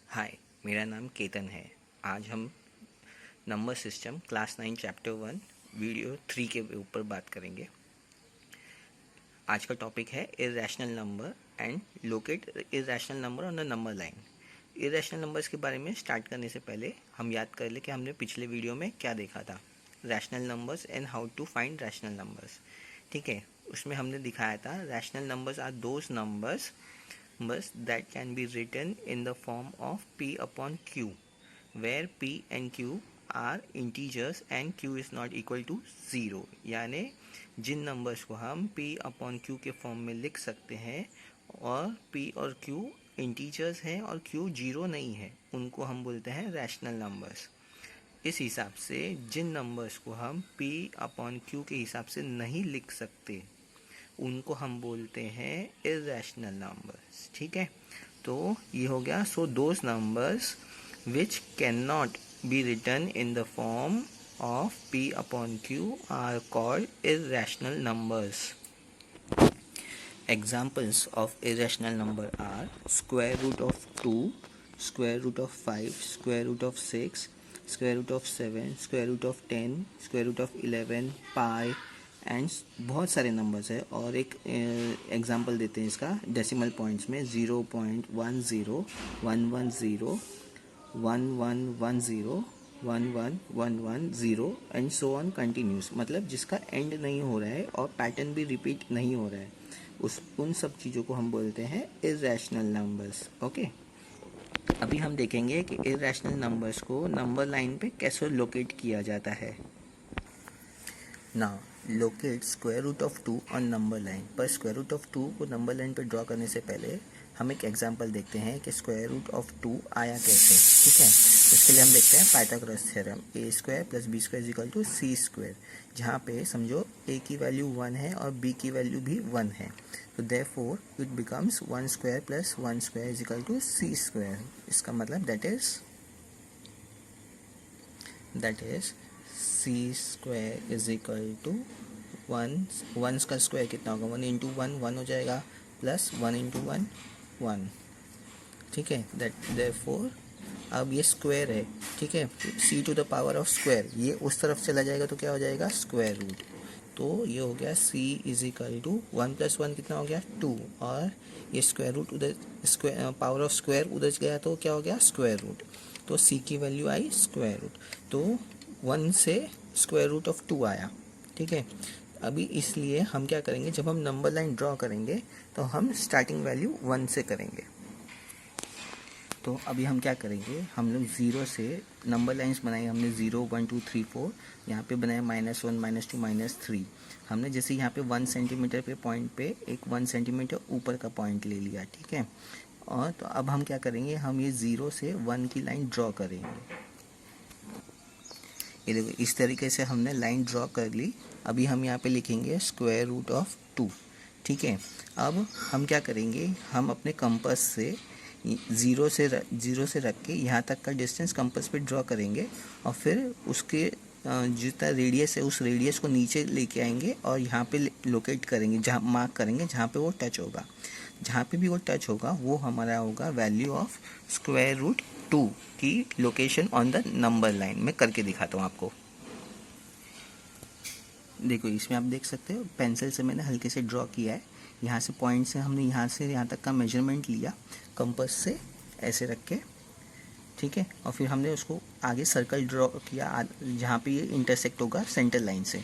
हाय, मेरा नाम केतन है। आज हम number system class 9 chapter 1 video 3 के ऊपर बात करेंगे। आज का टॉपिक है irrational number and locate irrational number on the number line. Irrational numbers के बारे में स्टार्ट करने से पहले हम याद कर ले कि हमने पिछले वीडियो में क्या देखा था। Rational numbers and how to find rational numbers. ठीक है, उसमें हमने दिखाया था rational numbers are those numbers that can be written in the form of p upon q, where p and q are integers and q is not equal to 0। यानी जिन numbers को हम p upon q के form में लिख सकते हैं और p और q इंटीजर्स हैं और q 0 नहीं है, उनको हम बोलते हैं रैशनल नंबर्स। इस हिसाब से जिन नंबर्स को हम p upon q के हिसाब से नहीं लिख सकते उनको हम बोलते हैं इरेशनल नंबर्स। ठीक है, तो ये हो गया। So those numbers which can not be written in the form of p upon q are called irrational numbers. Examples of irrational number are square root of 2, square root of 5, square root of 6, square root of 7, square root of 10, square root of 11, pi and बहुत सारे numbers है। और एक example देते हैं इसका decimal points में 0.10, 110, 1110, 11110 and so on continuous, मतलब जिसका एंड नहीं हो रहा है और पैटर्न भी रिपीट नहीं हो रहा है, उन सब चीज़ों को हम बोलते हैं इरेशनल नंबर्स। ओके, अभी हम देखेंगे कि इरेशनल नंबर्स को नंबर लाइन पे कैसे लोकेट किया जाता है। Now locate square root of 2 on number line. पर स्क्वायर रूट ऑफ 2 को नंबर लाइन पर ड्रॉ करने से पहले हम एक एग्जांपल देखते हैं कि स्क्वायर रूट ऑफ 2 आया कैसे। ठीक है, इसके लिए हम देखते हैं Pythagoras theorem, A square plus B square is equal to C square, जहाँ पे समझो ए की वैल्यू 1 है और बी की वैल्यू भी 1 है, तो therefore it becomes 1 square plus 1 square is equal to C square. इसका मतलब that is C square is equal to 1 का स्क्वायर कितना होगा, 1 इंटू 1 हो जाएगा, प्लस 1 इंटू 1। ठीक है, दैट देयरफॉर अब ये स्क्वायर है। ठीक है, c to the power of square, ये उस तरफ चला जाएगा तो क्या हो जाएगा स्क्वायर रूट। तो ये हो गया c is equal to 1 plus 1 कितना हो गया 2, और ये स्क्वायर रूट उधर स्क्वायर पावर ऑफ स्क्वायर उधर गया तो क्या हो गया स्क्वायर रूट। तो c की वैल्यू आई स्क्वायर रूट, तो 1 से स्क्वायर रूट ऑफ 2 आया। ठीक है, अभी इसलिए हम क्या करेंगे, जब हम नंबर लाइन ड्रॉ करेंगे तो हम स्टार्टिंग वैल्यू 1 से करेंगे। तो अभी हम क्या करेंगे, हम लोग 0 से नंबर लाइंस बनाए हमने 0 1 2 3 4, यहाँ पे बनाया -1 -2 -3। हमने जैसे यहाँ पे 1 सेंटीमीटर पे पॉइंट पे एक 1 सेंटीमीटर ऊपर का पॉइंट ले लिया। ठीक है, और तो अब हम क्या करेंगे, हम ये 0 से 1 की लाइन ड्रॉ करेंगे। ये देखो इस तरीके से हमने लाइन ड्रॉ कर ली। अभी हम यहाँ पे लिखेंगे स्क्वायर रूट ऑफ 2। ठीक है, अब हम क्या करेंगे, हम अपने कंपास से 0 से रख के यहाँ तक का डिस्टेंस कंपास पे ड्रॉ करेंगे और फिर उसके जितना रेडियस है उस रेडियस को नीचे लेके आएंगे और यहाँ पे लोकेट करेंगे, जहाँ मार्क करेंगे जहाँ पे वो टच होगा। जहाँ पे भी वो टच होगा वो हमारा होगा वैल्यू ऑफ स्क्वायर रूट 2 की location on the number line. में करके दिखाता हूँ आपको। देखो इसमें आप देख सकते हो पेंसिल से मैंने हल्के से ड्रॉ किया है। यहाँ से पॉइंट से हमने यहाँ से यहाँ तक का मेजरमेंट लिया कंपास से ऐसे रख के। ठीक है, और फिर हमने उसको आगे सर्कल ड्रॉ किया जहाँ पे ये इंटरसेक्ट होगा सेंटर लाइन से।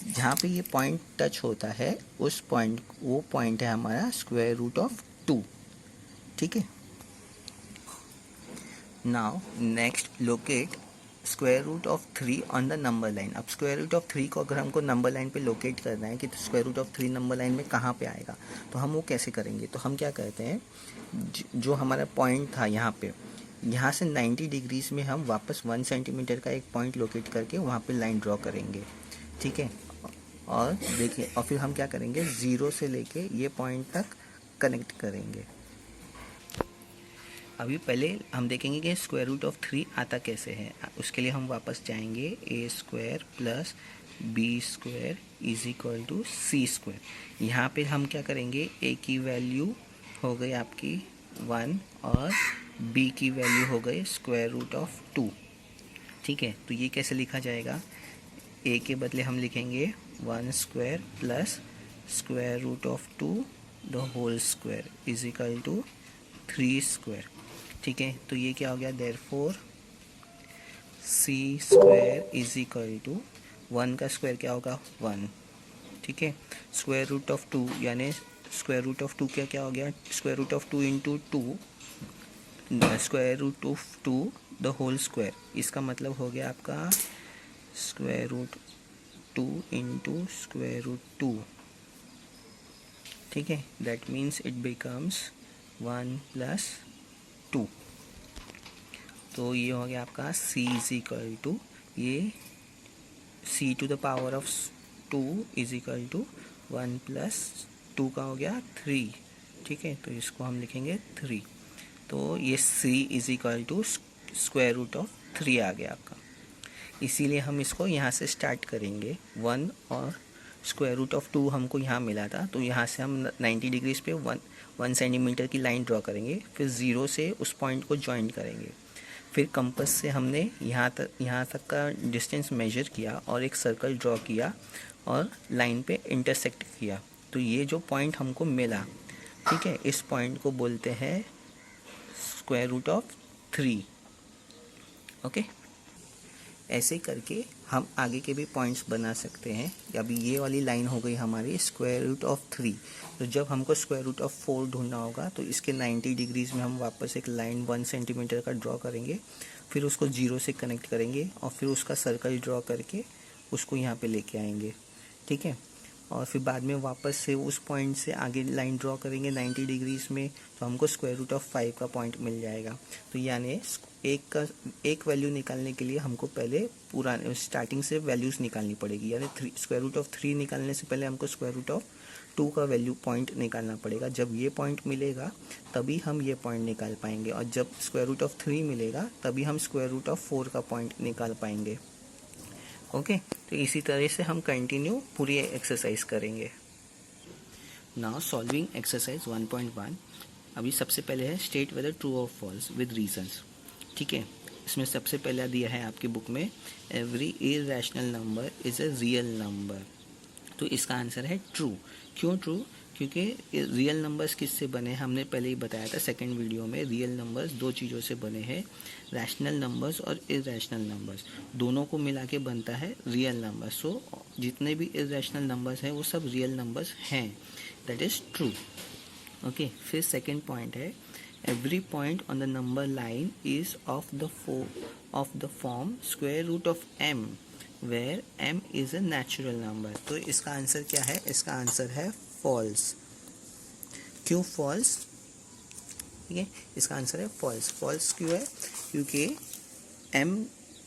जहाँ पे ये पॉइंट टच होता है उस पॉइंट, वो पॉइंट है हमारा स्क्वायर रूट ऑफ 2। ठीक है, now next locate square root of 3 on the number line. अब स्क्वायर रूट ऑफ 3 को अगर हमको नंबर लाइन पे लोकेट करना है कि तो square root of 3 number line में कहाँ पे आएगा, तो हम वो कैसे करेंगे। तो हम क्या करते हैं, जो हमारा पॉइंट था यहाँ पे, यहाँ से 90 डिग्रीज में हम वापस 1 सेंटीमीटर का एक पॉइंट लोकेट करके वहाँ पे लाइन ड्रॉ करेंगे। ठीक है, और देखिए, और फिर हम क्या करेंगे 0 से लेके ये पॉइंट तक कनेक्ट करेंगे। अभी पहले हम देखेंगे कि स्क्वायर रूट ऑफ 3 आता कैसे है। उसके लिए हम वापस जाएंगे a square plus B square is equal to C square. यहाँ पे हम क्या करेंगे, ए की वैल्यू हो गई आपकी 1 और b की वैल्यू हो गई स्क्वायर रूट ऑफ 2। ठीक है, तो ये कैसे लिखा जाएगा, a के बदले हम लिखेंगे 1 square plus square root of 2 the whole square is equal to 3 square. ठीक है, तो ये क्या हो गया, therefore c square is equal to 1 का स्क्वायर क्या होगा 1। ठीक है, स्क्वायर रूट ऑफ 2 यानी स्क्वायर रूट ऑफ 2 क्या क्या हो गया, square root of 2 into 2 square root of 2 the whole square, इसका मतलब हो गया आपका square root 2 into square root 2। ठीक है, that means it becomes 1 plus 2। तो ये हो गया आपका c इज इक्वल टू, ये c to the power of 2 is equal to 1 plus 2 का हो गया 3। ठीक है, तो इसको हम लिखेंगे 3। तो ये c is equal to square root of 3 आ गया आपका। इसीलिए हम इसको यहाँ से स्टार्ट करेंगे 1 और स्क्वायर रूट ऑफ 2 हमको यहाँ मिला था, तो यहाँ से हम 90 डिग्रीज पे 1 सेंटीमीटर की लाइन ड्रॉ करेंगे, फिर 0 से उस पॉइंट को ज्वाइन करेंगे, फिर कंपास से हमने यहाँ तक का डिस्टेंस मेजर किया और एक सर्कल ड्रॉ किया और लाइन पे इंटरसेक्ट किया। तो ये जो पॉइंट हमको मिला, ठीक है, इस पॉइंट को बोलते हैं स्क्वायर रूट ऑफ 3। ओके, ऐसे करके हम आगे के भी पॉइंट्स बना सकते हैं। अभी ये वाली लाइन हो गई हमारी स्क्वायर रूट ऑफ 3। तो जब हमको स्क्वायर रूट ऑफ 4 ढूंढना होगा तो इसके 90 डिग्रीज में हम वापस एक लाइन 1 सेंटीमीटर का ड्रॉ करेंगे, फिर उसको 0 से कनेक्ट करेंगे और फिर उसका सर्कल ड्रॉ करके उसको यहाँ पे लेके आएंगे। ठीक है, और फिर बाद में वापस से उस पॉइंट से आगे लाइन ड्रॉ करेंगे 90 डिग्रीज में, तो हमको स्क्वायर रूट ऑफ 5 का पॉइंट मिल जाएगा। तो यानी एक वैल्यू निकालने के लिए हमको पहले पूरा स्टार्टिंग से वैल्यूज़ निकालनी पड़ेगी, यानी स्क्वायर रूट ऑफ 3 निकालने से पहले हमको स्क्वायर रूट ऑफ 2 का वैल्यू पॉइंट निकालना पड़ेगा। जब ये पॉइंट मिलेगा तभी हम ये पॉइंट निकाल पाएंगे, और जब स्क्वायर रूट ऑफ 3 मिलेगा तभी हम स्क्वायर रूट ऑफ 4 का पॉइंट निकाल पाएंगे। ओके, तो इसी तरह से हम कंटिन्यू पूरी एक्सरसाइज करेंगे। Now solving exercise 1.1। अभी सबसे पहले है स्टेट वेदर ट्रू और फॉल्स विद रीजंस। ठीक है, इसमें सबसे पहला दिया है आपकी बुक में every irrational number is a real number. तो इसका आंसर है ट्रू। क्यों ट्रू? क्योंकि रियल नंबर्स किससे बने, हमने पहले ही बताया था सेकंड वीडियो में। रियल नंबर्स दो चीज़ों से बने हैं, रैशनल नंबर्स और इरैशनल नंबर्स, दोनों को मिला के बनता है रियल नंबर। सो जितने भी इरैशनल नंबर्स हैं वो सब रियल नंबर्स हैं, दैट इज़ ट्रू। ओके, फिर सेकंड पॉइंट है every point on the number line is of the form square root of m where m is a natural number। तो इसका आंसर क्या है? इसका आंसर है false। क्यों false? ठीक है, इसका आंसर है false। false क्यों है? क्योंकि m,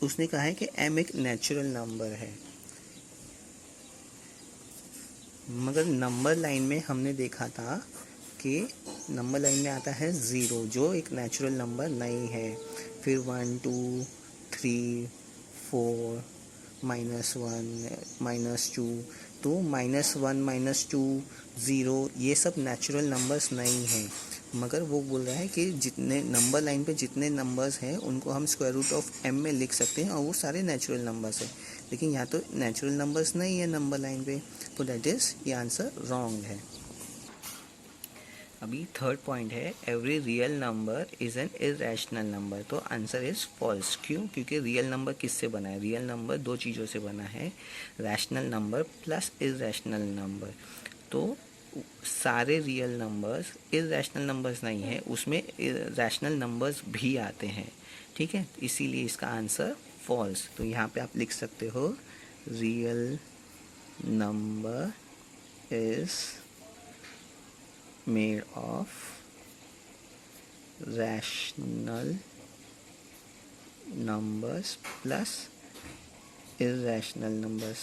उसने कहा है कि m एक नेचुरल नंबर है, मगर नंबर लाइन में हमने देखा था कि नंबर लाइन में आता है 0, जो एक नेचुरल नंबर नहीं है। फिर 1 2 3 4 -1 -2, तो -1 -2 0 ये सब नेचुरल नंबर्स नहीं हैं। मगर वो बोल रहा है कि जितने नंबर लाइन पे जितने नंबर्स हैं उनको हम स्क्वायर रूट ऑफ m में लिख सकते हैं और वो सारे नेचुरल नंबर्स हैं। लेकिन यहाँ तो नेचुरल नंबर्स नहीं है नंबर लाइन पे, तो दैट इज़ ये आंसर रॉन्ग है। अभी थर्ड पॉइंट है every real number is an irrational number. तो आंसर इज़ फॉल्स। क्यों? क्योंकि रियल नंबर किससे बना है? रियल नंबर दो चीज़ों से बना है, rational number plus irrational number. तो सारे रियल नंबर्स इरैशनल नंबर्स नहीं है, उसमें रैशनल नंबर्स भी आते हैं। ठीक है, इसीलिए इसका आंसर फॉल्स। तो यहाँ पे आप लिख सकते हो real number is made of rational numbers plus irrational numbers।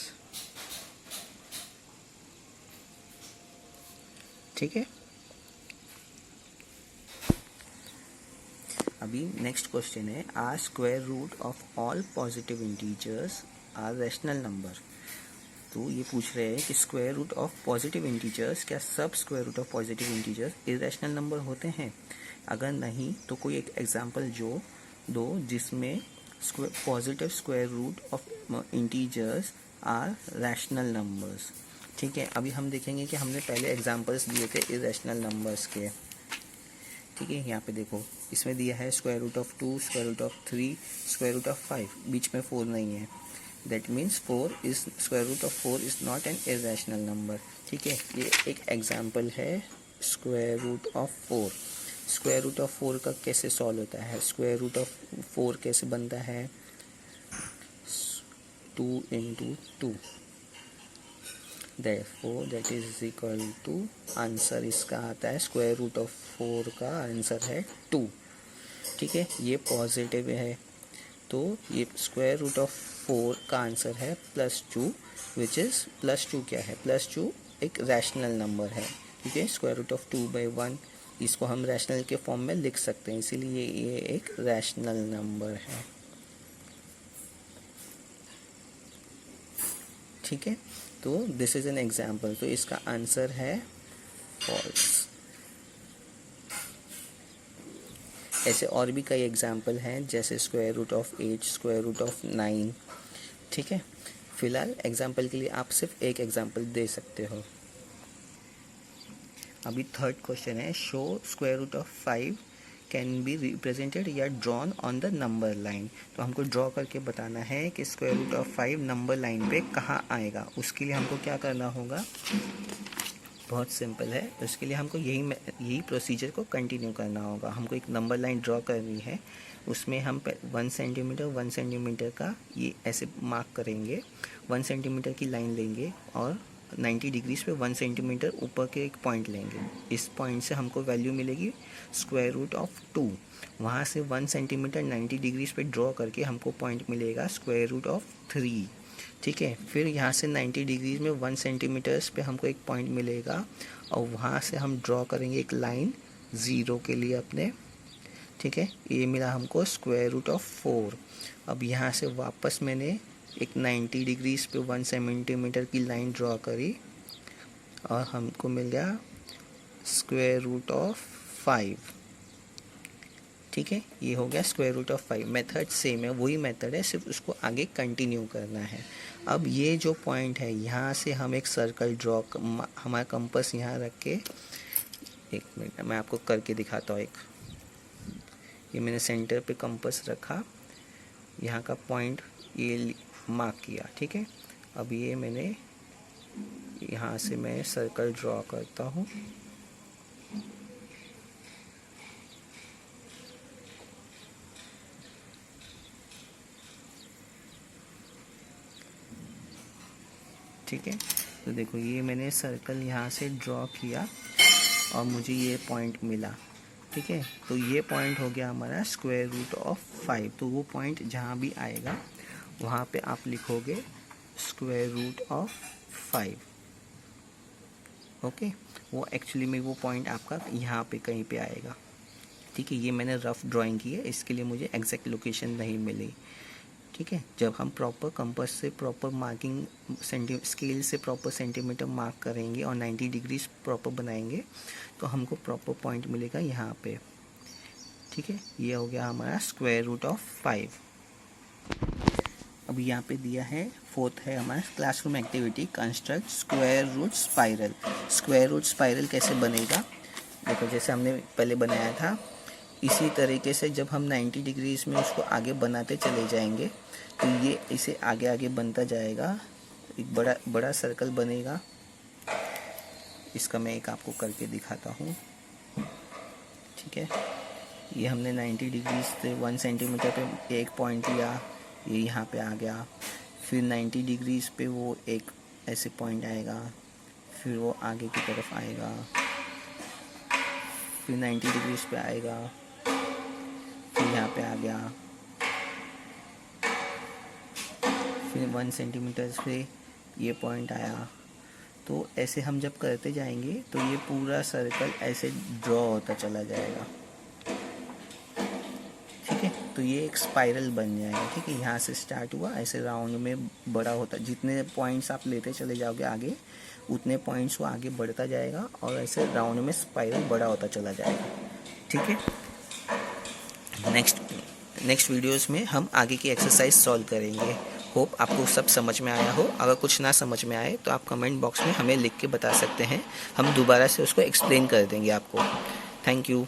ठीक है, अभी नेक्स्ट क्वेश्चन है are square root of all positive integers are rational number. तो ये पूछ रहे हैं कि square root of positive integers, क्या सब square root of positive integers irrational number होते हैं? अगर नहीं तो कोई एक एग्जांपल जो दो जिसमें positive square root of integers are rational numbers. ठीक है, अभी हम देखेंगे कि हमने पहले एग्जांपल्स दिए थे इरेशनल नंबर्स के। ठीक है, यहाँ पे देखो इसमें दिया है square root of 2, square root of 3, square root of 5, बीच में 4 नहीं है। That means square root of 4 is not an irrational number. ठीक है, ये एक एग्जांपल है square root of 4। Square root of 4 का कैसे सॉल्व होता है? स्क्वायर रूट ऑफ 4 कैसे बनता है? 2 into 2, therefore that is equal to, answer इसका आता है स्क्वायर रूट ऑफ 4 का आंसर है 2। ठीक है, ये पॉजिटिव है तो ये स्क्वायर रूट ऑफ 4 का आंसर है +2, विच इज़ +2 क्या है? +2 एक रैशनल नंबर है। ठीक है, स्क्वायर रूट ऑफ 2/1 इसको हम रैशनल के फॉर्म में लिख सकते हैं, इसीलिए ये एक रैशनल नंबर है। ठीक है, तो दिस इज एन एग्जाम्पल, तो इसका आंसर है फॉल्स। ऐसे और भी कई एग्जाम्पल हैं, जैसे square root of 8, square root of 9। ठीक है, फिलहाल एग्जाम्पल के लिए आप सिर्फ एक एग्जाम्पल दे सकते हो। अभी थर्ड क्वेश्चन है, show square root of 5 can be represented या drawn on the number line. तो हमको ड्रॉ करके बताना है कि square root of 5 number line पे कहाँ आएगा। उसके लिए हमको क्या करना होगा? बहुत सिंपल है, उसके लिए हमको यही प्रोसीजर को कंटिन्यू करना होगा। हमको एक नंबर लाइन ड्रॉ करनी है, उसमें हम 1 सेंटीमीटर 1 सेंटीमीटर का ये ऐसे मार्क करेंगे। 1 सेंटीमीटर की लाइन लेंगे और 90 डिग्रीज पे 1 सेंटीमीटर ऊपर के एक पॉइंट लेंगे। इस पॉइंट से हमको वैल्यू मिलेगी स्क्वायर रूट ऑफ 2। वहाँ से 1 सेंटीमीटर 90 डिग्रीज पे ड्रॉ करके हमको पॉइंट मिलेगा स्क्वायर रूट ऑफ 3। ठीक है, फिर यहाँ से 90 डिग्रीज में 1 सेंटीमीटर्स पे हमको एक पॉइंट मिलेगा और वहाँ से हम ड्रॉ करेंगे एक लाइन 0 के लिए अपने। ठीक है, ये मिला हमको स्क्वायर रूट ऑफ 4। अब यहाँ से वापस मैंने एक 90 डिग्रीज पे 1 सेंटीमीटर की लाइन ड्रॉ करी और हमको मिल गया स्क्वायर रूट ऑफ 5। ठीक है, ये हो गया square root of 5। Method same है, वही मेथड है, सिर्फ उसको आगे कंटिन्यू करना है। अब ये जो पॉइंट है यहाँ से हम एक सर्कल ड्रॉ, हमारा कंपास यहाँ रख के, एक मिनट मैं आपको करके दिखाता हूँ। ये मैंने सेंटर पे कंपास रखा, यहाँ का पॉइंट ये मार्क किया। ठीक है, अब ये मैंने यहाँ से मैं सर्कल ड्रॉ करता हूँ। ठीक है, तो देखो ये मैंने सर्कल यहाँ से ड्रॉ किया और मुझे ये पॉइंट मिला। ठीक है, तो ये पॉइंट हो गया हमारा स्क्वायर रूट ऑफ 5। तो वो पॉइंट जहाँ भी आएगा वहाँ पे आप लिखोगे स्क्वायर रूट ऑफ 5। ओके, वो एक्चुअली में वो पॉइंट आपका यहाँ पे कहीं पे आएगा। ठीक है, ये मैंने रफ ड्राइंग की है, इसके लिए मुझे एग्जैक्ट लोकेशन नहीं मिली। ठीक है, जब हम प्रॉपर कंपास से प्रॉपर मार्किंग स्केल से प्रॉपर सेंटीमीटर मार्क करेंगे और 90 डिग्रीज प्रॉपर बनाएंगे तो हमको प्रॉपर पॉइंट मिलेगा यहाँ पे। ठीक है, ये हो गया हमारा स्क्वायर रूट ऑफ 5। अब यहाँ पे दिया है फोर्थ है हमारा classroom activity, construct square root spiral. Square root spiral कैसे बनेगा? देखो जैसे हमने पहले बनाया था इसी तरीके से जब हम 90 डिग्रीज में उसको आगे बनाते चले जाएंगे तो ये इसे आगे आगे बनता जाएगा, एक बड़ा बड़ा सर्कल बनेगा। इसका मैं एक आपको करके दिखाता हूँ। ठीक है, ये हमने 90 डिग्रीज से 1 सेंटीमीटर पे एक पॉइंट लिया, ये यहाँ पे आ गया। फिर 90 डिग्रीज पे वो एक ऐसे पॉइंट आएगा, फिर वो आगे की तरफ आएगा, फिर 90 डिग्रीज पे आएगा, फिर यहाँ पे आ गया, फिर 1 सेंटीमीटर पे ये पॉइंट आया। तो ऐसे हम जब करते जाएंगे तो ये पूरा सर्कल ऐसे ड्रॉ होता चला जाएगा। ठीक है, तो ये एक स्पाइरल बन जाएगा। ठीक है, यहाँ से स्टार्ट हुआ, ऐसे राउंड में बड़ा होता, जितने पॉइंट्स आप लेते चले जाओगे आगे उतने पॉइंट्स वो आगे बढ़ता जाएगा और ऐसे राउंड में स्पाइरल बड़ा होता चला जाएगा। ठीक है। नेक्स्ट वीडियोस में हम आगे की एक्सरसाइज सॉल्व करेंगे। होप आपको सब समझ में आया हो। अगर कुछ ना समझ में आए तो आप कमेंट बॉक्स में हमें लिख के बता सकते हैं, हम दोबारा से उसको एक्सप्लेन कर देंगे आपको। Thank you.